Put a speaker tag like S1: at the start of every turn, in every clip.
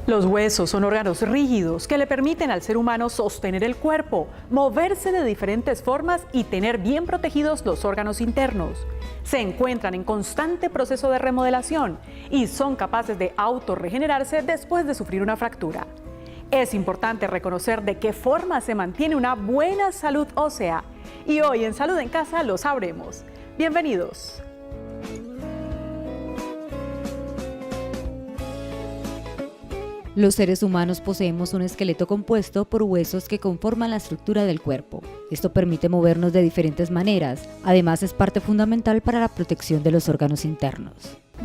S1: Los huesos son órganos rígidos que le permiten al ser humano sostener el cuerpo, moverse de diferentes formas y tener bien protegidos los órganos internos. Se encuentran en constante proceso de remodelación y son capaces de autorregenerarse después de sufrir una fractura. Es importante reconocer de qué forma se mantiene una buena salud ósea y hoy en Salud en Casa lo sabremos. Bienvenidos.
S2: Los seres humanos poseemos un esqueleto compuesto por huesos que conforman la estructura del cuerpo. Esto permite movernos de diferentes maneras. Además, es parte fundamental para la protección de los órganos internos.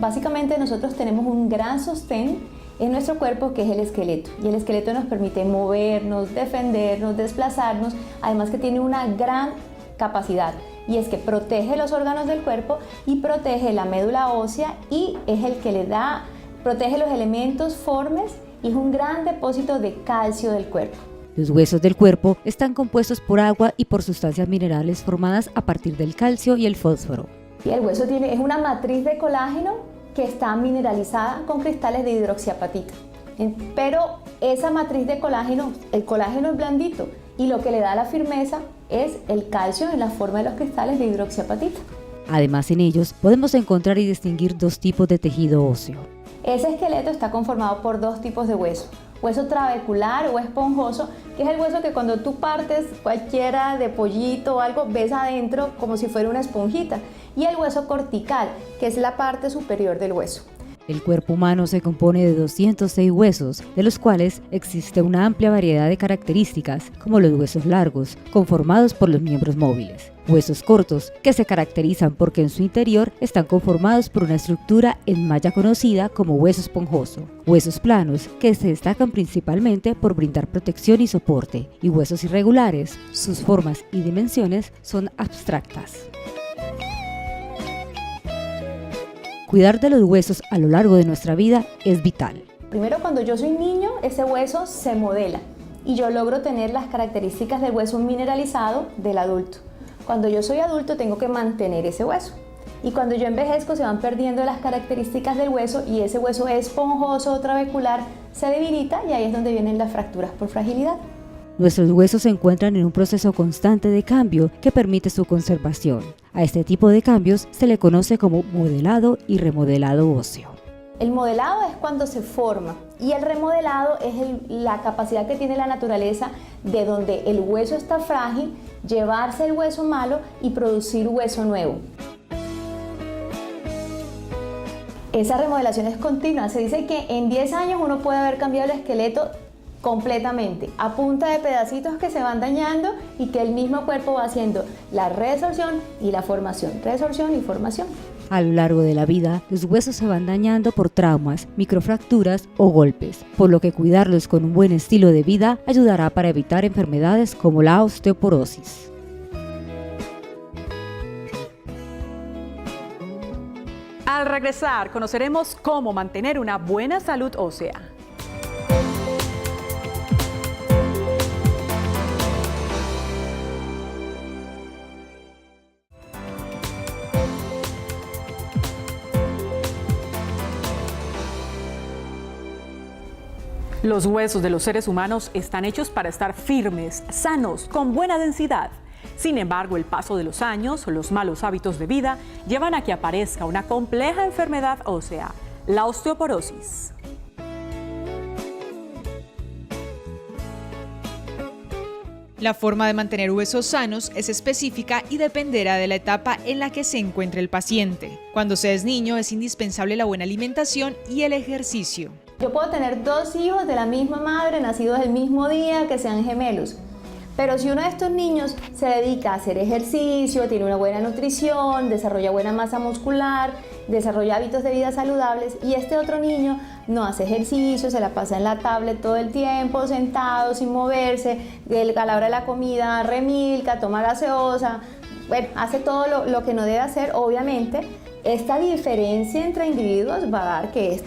S3: Básicamente nosotros tenemos un gran sostén en nuestro cuerpo que es el esqueleto. Y el esqueleto nos permite movernos, defendernos, desplazarnos, además que tiene una gran capacidad. Y es que protege los órganos del cuerpo y protege la médula ósea y es el que protege los elementos formes y es un gran depósito de calcio del cuerpo.
S2: Los huesos del cuerpo están compuestos por agua y por sustancias minerales formadas a partir del calcio y el fósforo.
S3: Y el hueso es una matriz de colágeno que está mineralizada con cristales de hidroxiapatita. Pero esa matriz de colágeno, el colágeno es blandito y lo que le da la firmeza es el calcio en la forma de los cristales de hidroxiapatita.
S2: Además, en ellos podemos encontrar y distinguir dos tipos de tejido óseo.
S3: Ese esqueleto está conformado por dos tipos de hueso. Hueso trabecular o esponjoso, que es el hueso que cuando tú partes cualquiera de pollito o algo, ves adentro como si fuera una esponjita. Y el hueso cortical, que es la parte superior del hueso.
S2: El cuerpo humano se compone de 206 huesos, de los cuales existe una amplia variedad de características, como los huesos largos, conformados por los miembros móviles, huesos cortos, que se caracterizan porque en su interior están conformados por una estructura en malla conocida como hueso esponjoso, huesos planos, que se destacan principalmente por brindar protección y soporte, y huesos irregulares, sus formas y dimensiones son abstractas. Cuidar de los huesos a lo largo de nuestra vida es vital.
S3: Primero, cuando yo soy niño, ese hueso se modela y yo logro tener las características del hueso mineralizado del adulto. Cuando yo soy adulto, tengo que mantener ese hueso. Y cuando yo envejezco, se van perdiendo las características del hueso y ese hueso esponjoso o trabecular se debilita y ahí es donde vienen las fracturas por fragilidad.
S2: Nuestros huesos se encuentran en un proceso constante de cambio que permite su conservación. A este tipo de cambios se le conoce como modelado y remodelado óseo.
S3: El modelado es cuando se forma y el remodelado es la capacidad que tiene la naturaleza de donde el hueso está frágil, llevarse el hueso malo y producir hueso nuevo. Esa remodelación es continua. Se dice que en 10 años uno puede haber cambiado el esqueleto completamente, a punta de pedacitos que se van dañando y que el mismo cuerpo va haciendo la resorción y la formación, resorción y formación.
S2: A lo largo de la vida, los huesos se van dañando por traumas, microfracturas o golpes, por lo que cuidarlos con un buen estilo de vida ayudará para evitar enfermedades como la osteoporosis.
S1: Al regresar, conoceremos cómo mantener una buena salud ósea. Los huesos de los seres humanos están hechos para estar firmes, sanos, con buena densidad. Sin embargo, el paso de los años o los malos hábitos de vida llevan a que aparezca una compleja enfermedad ósea, la osteoporosis.
S4: La forma de mantener huesos sanos es específica y dependerá de la etapa en la que se encuentre el paciente. Cuando se es niño es indispensable la buena alimentación y el ejercicio.
S3: Yo puedo tener dos hijos de la misma madre, nacidos el mismo día, que sean gemelos. Pero si uno de estos niños se dedica a hacer ejercicio, tiene una buena nutrición, desarrolla buena masa muscular, desarrolla hábitos de vida saludables y este otro niño no hace ejercicio, se la pasa en la tablet todo el tiempo, sentado, sin moverse, a la hora de la comida remilca, toma gaseosa, bueno, hace todo lo que no debe hacer, obviamente. Esta diferencia entre individuos va a dar que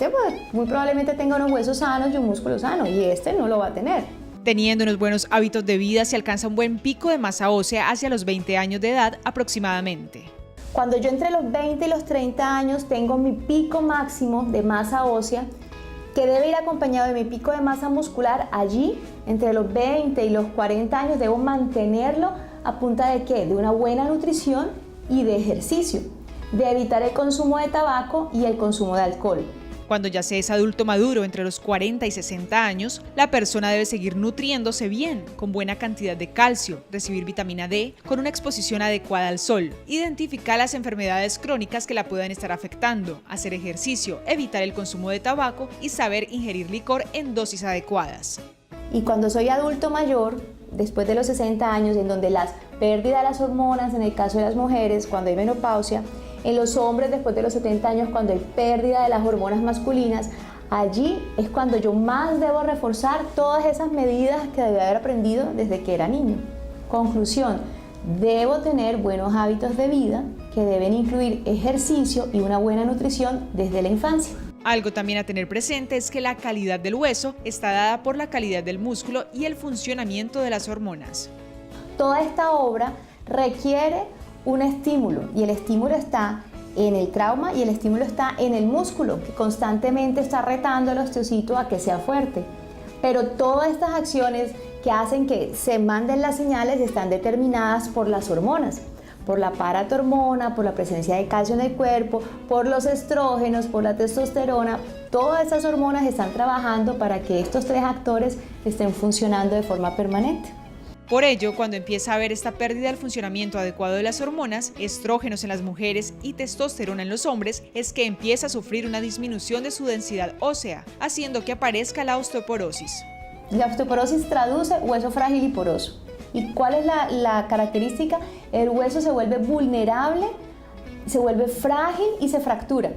S3: muy probablemente tenga unos huesos sanos y un músculo sano y este no lo va a tener.
S4: Teniendo unos buenos hábitos de vida se alcanza un buen pico de masa ósea hacia los 20 años de edad aproximadamente.
S3: Cuando yo entre los 20 y los 30 años tengo mi pico máximo de masa ósea, que debe ir acompañado de mi pico de masa muscular. Allí, entre los 20 y los 40 años, debo mantenerlo a punta de ¿qué? De una buena nutrición y de ejercicio, de evitar el consumo de tabaco y el consumo de alcohol.
S4: Cuando ya se es adulto maduro entre los 40 y 60 años, la persona debe seguir nutriéndose bien, con buena cantidad de calcio, recibir vitamina D, con una exposición adecuada al sol, identificar las enfermedades crónicas que la puedan estar afectando, hacer ejercicio, evitar el consumo de tabaco y saber ingerir licor en dosis adecuadas.
S3: Y cuando soy adulto mayor, después de los 60 años, en donde las pérdidas de las hormonas, en el caso de las mujeres, cuando hay menopausia, en los hombres después de los 70 años, cuando hay pérdida de las hormonas masculinas, allí es cuando yo más debo reforzar todas esas medidas que debí haber aprendido desde que era niño. Conclusión, debo tener buenos hábitos de vida que deben incluir ejercicio y una buena nutrición desde la infancia.
S4: Algo también a tener presente es que la calidad del hueso está dada por la calidad del músculo y el funcionamiento de las hormonas.
S3: Toda esta obra requiere un estímulo y el estímulo está en el trauma y el estímulo está en el músculo que constantemente está retando al osteocito a que sea fuerte. Pero todas estas acciones que hacen que se manden las señales están determinadas por las hormonas, por la paratormona, por la presencia de calcio en el cuerpo, por los estrógenos, por la testosterona. Todas esas hormonas están trabajando para que estos tres actores estén funcionando de forma permanente.
S4: Por ello, cuando empieza a haber esta pérdida del funcionamiento adecuado de las hormonas, estrógenos en las mujeres y testosterona en los hombres, es que empieza a sufrir una disminución de su densidad ósea, haciendo que aparezca la osteoporosis.
S3: La osteoporosis traduce hueso frágil y poroso. ¿Y cuál es la característica? El hueso se vuelve vulnerable, se vuelve frágil y se fractura.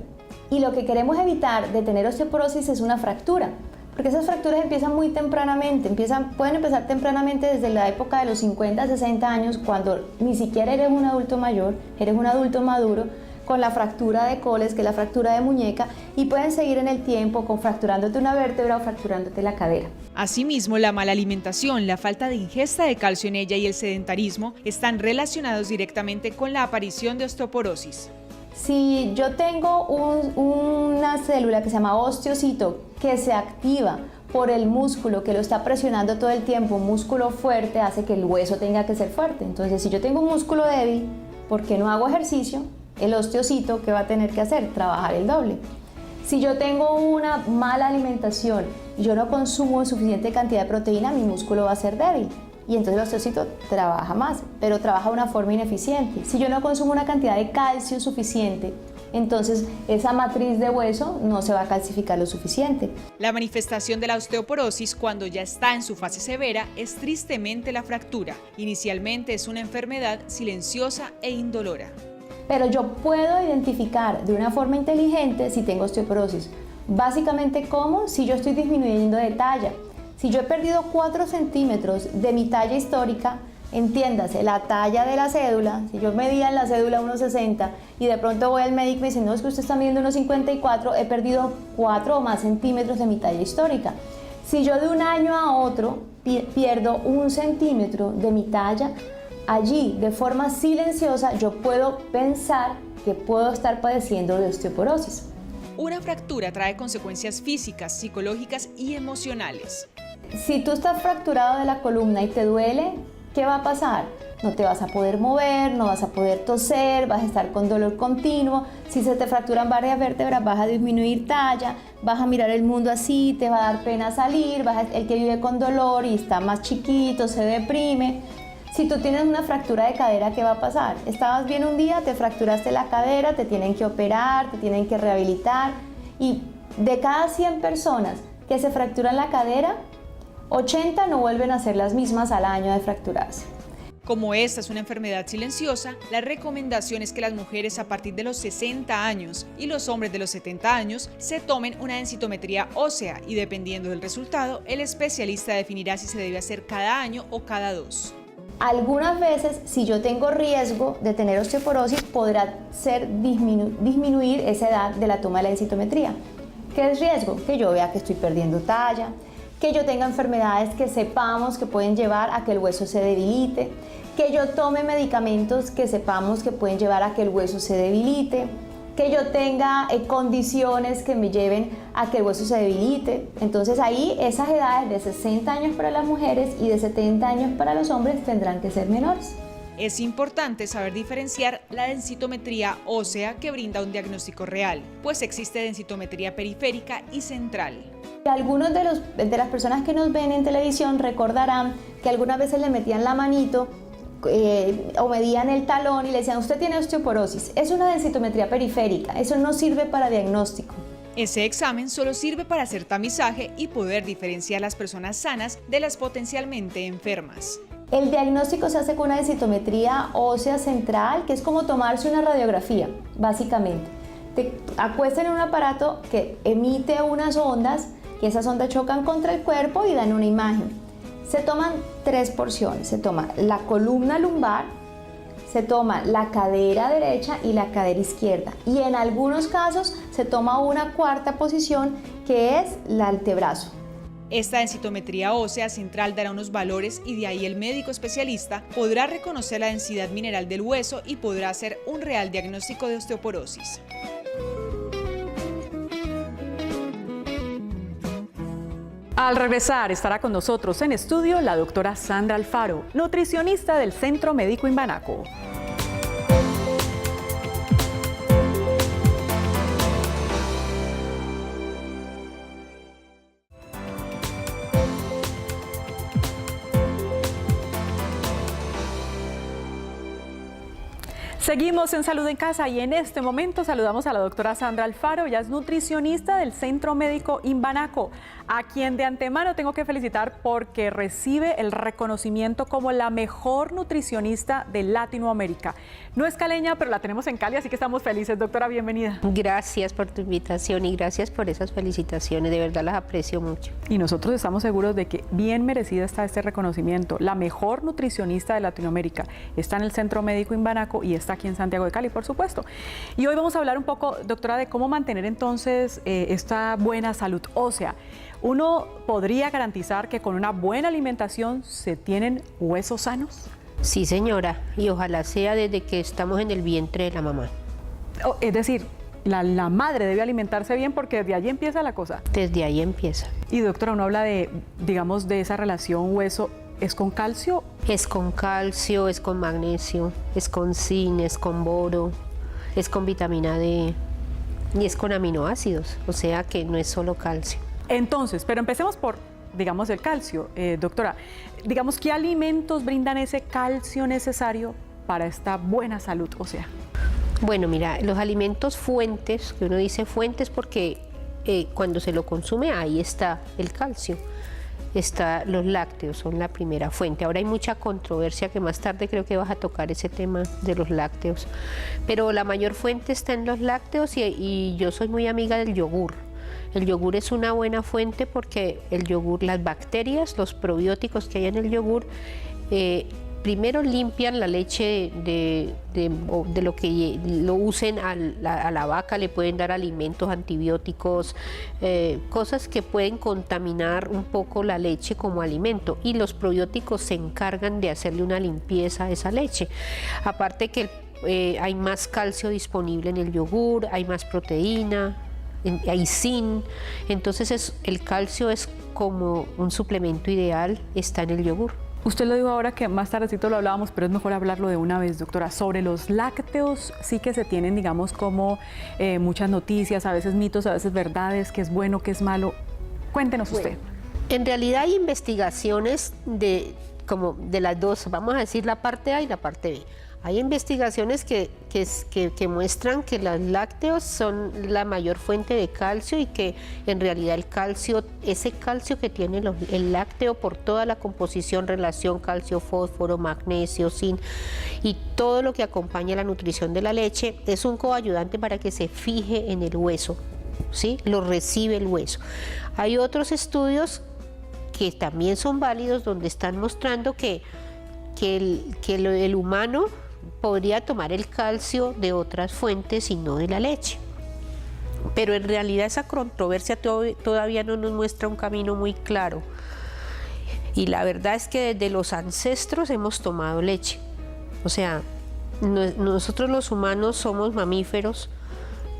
S3: Y lo que queremos evitar de tener osteoporosis es una fractura. Porque esas fracturas empiezan muy tempranamente, pueden empezar tempranamente desde la época de los 50 a 60 años, cuando ni siquiera eres un adulto mayor, eres un adulto maduro, con la fractura de coles, que es la fractura de muñeca, y pueden seguir en el tiempo con fracturándote una vértebra o fracturándote la cadera.
S4: Asimismo, la mala alimentación, la falta de ingesta de calcio en ella y el sedentarismo están relacionados directamente con la aparición de osteoporosis.
S3: Si yo tengo una célula que se llama osteocito que se activa por el músculo que lo está presionando todo el tiempo, un músculo fuerte hace que el hueso tenga que ser fuerte. Entonces, si yo tengo un músculo débil, porque no hago ejercicio, el osteocito, ¿qué va a tener que hacer? Trabajar el doble. Si yo tengo una mala alimentación y yo no consumo suficiente cantidad de proteína, mi músculo va a ser débil. Y entonces el osteocito trabaja más, pero trabaja de una forma ineficiente. Si yo no consumo una cantidad de calcio suficiente, entonces esa matriz de hueso no se va a calcificar lo suficiente.
S4: La manifestación de la osteoporosis cuando ya está en su fase severa es tristemente la fractura. Inicialmente es una enfermedad silenciosa e indolora.
S3: Pero yo puedo identificar de una forma inteligente si tengo osteoporosis. Básicamente, ¿cómo? Si yo estoy disminuyendo de talla. Si yo he perdido 4 centímetros de mi talla histórica, entiéndase, la talla de la cédula, si yo medía en la cédula 1,60 y de pronto voy al médico y me dice, no, es que usted está midiendo 1,54, he perdido 4 o más centímetros de mi talla histórica. Si yo de un año a otro pierdo 1 centímetro de mi talla, allí de forma silenciosa yo puedo pensar que puedo estar padeciendo de osteoporosis.
S4: Una fractura trae consecuencias físicas, psicológicas y emocionales.
S3: Si tú estás fracturado de la columna y te duele, ¿qué va a pasar? No te vas a poder mover, no vas a poder toser, vas a estar con dolor continuo. Si se te fracturan varias vértebras, vas a disminuir talla, vas a mirar el mundo así, te va a dar pena salir, el que vive con dolor y está más chiquito, se deprime. Si tú tienes una fractura de cadera, ¿qué va a pasar? Estabas bien un día, te fracturaste la cadera, te tienen que operar, te tienen que rehabilitar. Y de cada 100 personas que se fracturan la cadera, 80 no vuelven a ser las mismas al año de fracturarse.
S4: Como esta es una enfermedad silenciosa, la recomendación es que las mujeres a partir de los 60 años y los hombres de los 70 años se tomen una densitometría ósea y dependiendo del resultado, el especialista definirá si se debe hacer cada año o cada 2.
S3: Algunas veces, si yo tengo riesgo de tener osteoporosis, podrá ser disminuir esa edad de la toma de la densitometría. ¿Qué es riesgo? Que yo vea que estoy perdiendo talla, que yo tenga enfermedades que sepamos que pueden llevar a que el hueso se debilite, que yo tome medicamentos que sepamos que pueden llevar a que el hueso se debilite, que yo tenga condiciones que me lleven a que el hueso se debilite. Entonces ahí esas edades de 60 años para las mujeres y de 70 años para los hombres tendrán que ser menores.
S4: Es importante saber diferenciar la densitometría ósea que brinda un diagnóstico real, pues existe densitometría periférica y central.
S3: Algunos de las personas que nos ven en televisión recordarán que algunas veces le metían la manito o medían el talón y le decían, usted tiene osteoporosis. Es una densitometría periférica, eso no sirve para diagnóstico.
S4: Ese examen solo sirve para hacer tamizaje y poder diferenciar a las personas sanas de las potencialmente enfermas.
S3: El diagnóstico se hace con una densitometría ósea central, que es como tomarse una radiografía, básicamente. Te acuestan en un aparato que emite unas ondas, y esas ondas chocan contra el cuerpo y dan una imagen. Se toman 3 porciones, se toma la columna lumbar, se toma la cadera derecha y la cadera izquierda. Y en algunos casos se toma una cuarta posición, que es el antebrazo.
S4: Esta densitometría ósea central dará unos valores y de ahí el médico especialista podrá reconocer la densidad mineral del hueso y podrá hacer un real diagnóstico de osteoporosis.
S1: Al regresar estará con nosotros en estudio la doctora Sandra Alfaro, nutricionista del Centro Médico Imbanaco. Seguimos en Salud en Casa y en este momento saludamos a la doctora Sandra Alfaro, ella es nutricionista del Centro Médico Imbanaco, a quien de antemano tengo que felicitar porque recibe el reconocimiento como la mejor nutricionista de Latinoamérica. No es caleña, pero la tenemos en Cali, así que estamos felices. Doctora, bienvenida.
S5: Gracias por tu invitación y gracias por esas felicitaciones, de verdad las aprecio mucho.
S1: Y nosotros estamos seguros de que bien merecida está este reconocimiento. La mejor nutricionista de Latinoamérica está en el Centro Médico Imbanaco y está aquí en Santiago de Cali, por supuesto. Y hoy vamos a hablar un poco, doctora, de cómo mantener entonces esta buena salud ósea. ¿Uno podría garantizar que con una buena alimentación se tienen huesos sanos?
S5: Sí, señora, y ojalá sea desde que estamos en el vientre de la mamá.
S1: Es decir, la madre debe alimentarse bien porque desde allí empieza la cosa.
S5: Desde ahí empieza.
S1: Y doctora, uno habla de, digamos, de esa relación hueso. ¿Es con calcio?
S5: Es con calcio, es con magnesio, es con zinc, es con boro, es con vitamina D y es con aminoácidos, o sea que no es solo calcio.
S1: Entonces, pero empecemos por, digamos, el calcio. Doctora, digamos, ¿qué alimentos brindan ese calcio necesario para esta buena salud ósea?
S5: Bueno, mira, los alimentos fuentes, que uno dice fuentes porque cuando se lo consume ahí está el calcio. Los lácteos son la primera fuente. Ahora hay mucha controversia que más tarde creo que vas a tocar ese tema de los lácteos, pero la mayor fuente está en los lácteos y yo soy muy amiga del yogur. El yogur es una buena fuente porque el yogur, las bacterias, los probióticos que hay en el yogur, primero limpian la leche de lo que lo usen a la vaca, le pueden dar alimentos, antibióticos, cosas que pueden contaminar un poco la leche como alimento, y los probióticos se encargan de hacerle una limpieza a esa leche. Aparte que hay más calcio disponible en el yogur, hay más proteína, hay zinc, entonces el calcio es como un suplemento ideal, está en el yogur.
S1: Usted lo dijo ahora que más tardecito lo hablábamos, pero es mejor hablarlo de una vez, doctora. Sobre los lácteos sí que se tienen, digamos, como muchas noticias, a veces mitos, a veces verdades, qué es bueno, qué es malo. Cuéntenos usted.
S5: En realidad hay investigaciones de las dos, vamos a decir la parte A y la parte B. Hay investigaciones que muestran que los lácteos son la mayor fuente de calcio y que en realidad el calcio, ese calcio que tiene el lácteo por toda la composición, relación calcio, fósforo, magnesio, zinc y todo lo que acompaña la nutrición de la leche, es un coayudante para que se fije en el hueso, ¿sí? Lo recibe el hueso. Hay otros estudios que también son válidos donde están mostrando que el humano podría tomar el calcio de otras fuentes y no de la leche. Pero en realidad esa controversia todavía no nos muestra un camino muy claro. Y la verdad es que desde los ancestros hemos tomado leche. O sea, nosotros los humanos somos mamíferos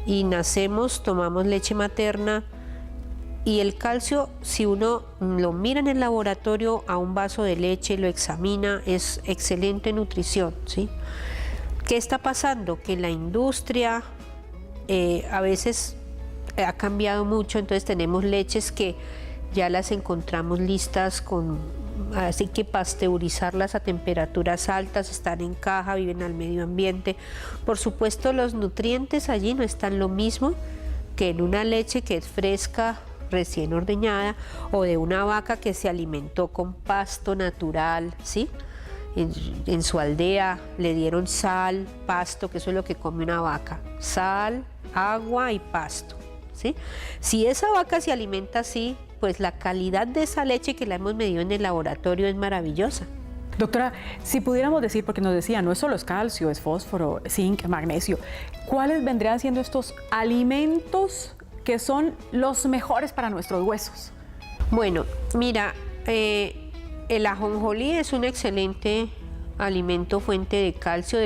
S5: y nacemos, tomamos leche materna y el calcio, si uno lo mira en el laboratorio a un vaso de leche, lo examina, es excelente nutrición, ¿sí? ¿Qué está pasando? Que la industria a veces ha cambiado mucho, entonces tenemos leches que ya las encontramos listas así que pasteurizarlas a temperaturas altas, están en caja, viven al medio ambiente. Por supuesto, los nutrientes allí no están lo mismo que en una leche que es fresca, recién ordeñada, o de una vaca que se alimentó con pasto natural, ¿sí? En su aldea le dieron sal, pasto, que eso es lo que come una vaca, sal, agua y pasto, ¿sí? Si esa vaca se alimenta así, pues la calidad de esa leche que la hemos medido en el laboratorio es maravillosa.
S1: Doctora, si pudiéramos decir, porque nos decía, no es solo es calcio, es fósforo, zinc, magnesio, ¿cuáles vendrían siendo estos alimentos que son los mejores para nuestros huesos?
S5: Bueno, mira, el ajonjolí es un excelente alimento, fuente de calcio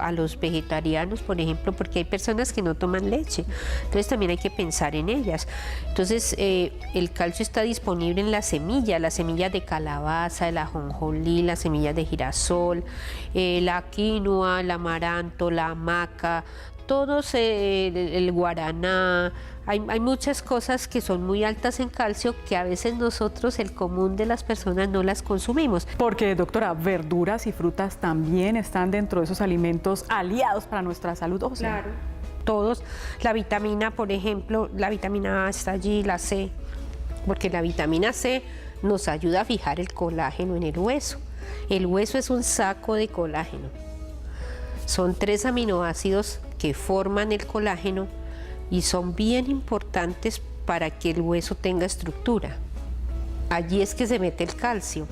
S5: a los vegetarianos, por ejemplo, porque hay personas que no toman leche, entonces también hay que pensar en ellas. Entonces, el calcio está disponible en las semillas de calabaza, el ajonjolí, las semillas de girasol, la quinoa, el amaranto, la maca, todos, el guaraná. Hay muchas cosas que son muy altas en calcio que a veces nosotros, el común de las personas, no las consumimos.
S1: Porque, doctora, verduras y frutas también están dentro de esos alimentos aliados para nuestra salud ósea.
S5: Claro. Todos. La vitamina, por ejemplo, la vitamina A está allí, la C, porque la vitamina C nos ayuda a fijar el colágeno en el hueso. El hueso es un saco de colágeno. Son 3 aminoácidos que forman el colágeno y son bien importantes para que el hueso tenga estructura. Allí es que se mete el calcio.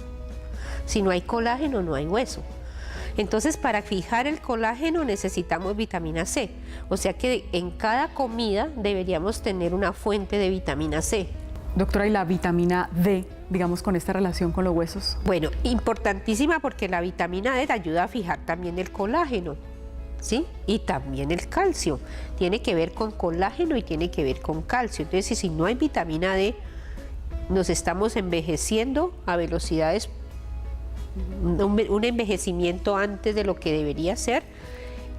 S5: Si no hay colágeno, no hay hueso. Entonces, para fijar el colágeno necesitamos vitamina C. O sea que en cada comida deberíamos tener una fuente de vitamina C.
S1: Doctora, ¿y la vitamina D, digamos, con esta relación con los huesos?
S5: Bueno, importantísima porque la vitamina D te ayuda a fijar también el colágeno, ¿sí? Y también el calcio. Tiene que ver con colágeno y tiene que ver con calcio. Entonces, si no hay vitamina D, nos estamos envejeciendo a velocidades, un envejecimiento antes de lo que debería ser,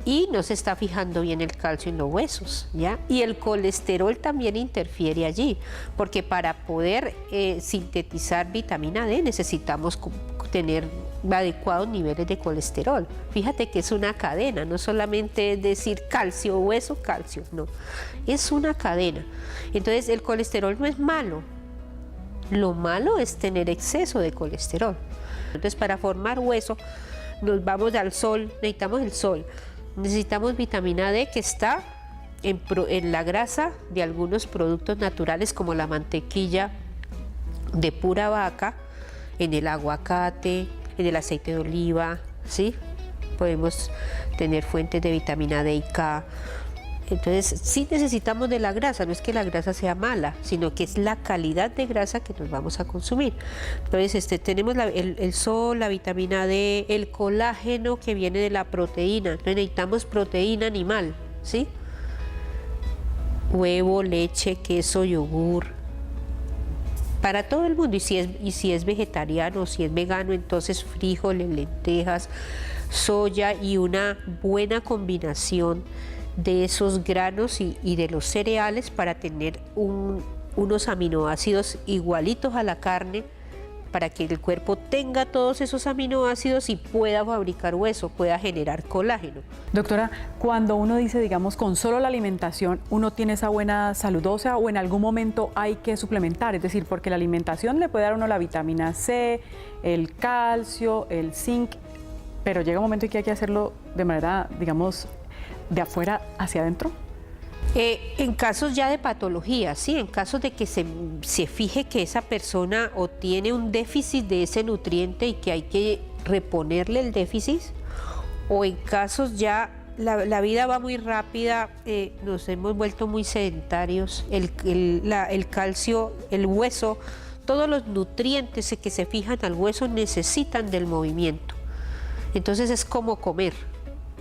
S5: y no se está fijando bien el calcio en los huesos, ¿ya? Y el colesterol también interfiere allí, porque para poder sintetizar vitamina D necesitamos tener adecuados niveles de colesterol. Fíjate que es una cadena, no solamente es decir calcio, hueso, calcio, no, es una cadena. Entonces el colesterol no es malo, lo malo es tener exceso de colesterol. Entonces, para formar hueso nos vamos al sol, necesitamos el sol, necesitamos vitamina D que está en la grasa de algunos productos naturales como la mantequilla de pura vaca, en el aguacate, en el aceite de oliva, ¿sí? Podemos tener fuentes de vitamina D y K. Entonces, sí necesitamos de la grasa, no es que la grasa sea mala, sino que es la calidad de grasa que nos vamos a consumir. Entonces, tenemos el sol, la vitamina D, el colágeno que viene de la proteína. Entonces, necesitamos proteína animal, ¿sí? Huevo, leche, queso, yogur. Para todo el mundo, y si es vegetariano, si es vegano, entonces frijoles, lentejas, soya y una buena combinación de esos granos y de los cereales para tener unos aminoácidos igualitos a la carne, para que el cuerpo tenga todos esos aminoácidos y pueda fabricar hueso, pueda generar colágeno.
S1: Doctora, cuando uno dice, digamos, con solo la alimentación uno tiene esa buena salud ósea, o en algún momento hay que suplementar, es decir, porque la alimentación le puede dar a uno la vitamina C, el calcio, el zinc, pero llega un momento en que hay que hacerlo de manera, digamos, de afuera hacia adentro.
S5: En casos ya de patología, sí, en casos de que se fije que esa persona o tiene un déficit de ese nutriente y que hay que reponerle el déficit, o en casos ya la vida va muy rápida, nos hemos vuelto muy sedentarios, el calcio, el hueso, todos los nutrientes que se fijan al hueso necesitan del movimiento. Entonces es como comer.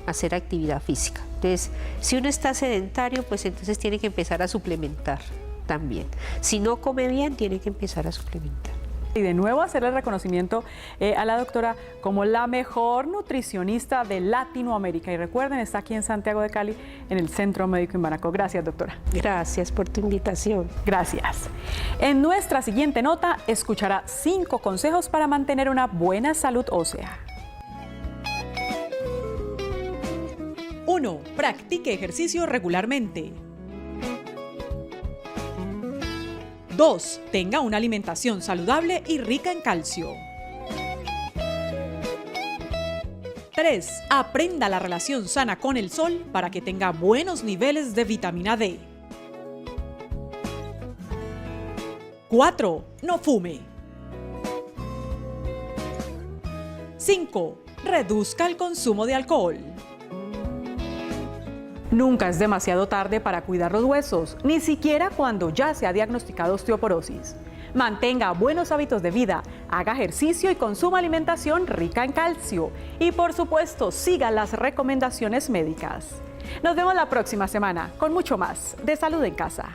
S5: hacer actividad física. Entonces, si uno está sedentario, pues entonces tiene que empezar a suplementar también. Si no come bien, tiene que empezar a suplementar.
S1: Y de nuevo hacerle el reconocimiento a la doctora como la mejor nutricionista de Latinoamérica. Y recuerden, está aquí en Santiago de Cali, en el Centro Médico Imbanaco. Gracias, doctora.
S5: Gracias por tu invitación.
S1: Gracias. En nuestra siguiente nota escuchará 5 consejos para mantener una buena salud ósea. 1. Practique ejercicio regularmente. 2. Tenga una alimentación saludable y rica en calcio. 3. Aprenda la relación sana con el sol para que tenga buenos niveles de vitamina D. 4. No fume. 5. Reduzca el consumo de alcohol. Nunca es demasiado tarde para cuidar los huesos, ni siquiera cuando ya se ha diagnosticado osteoporosis. Mantenga buenos hábitos de vida, haga ejercicio y consuma alimentación rica en calcio. Y por supuesto, siga las recomendaciones médicas. Nos vemos la próxima semana con mucho más de Salud en Casa.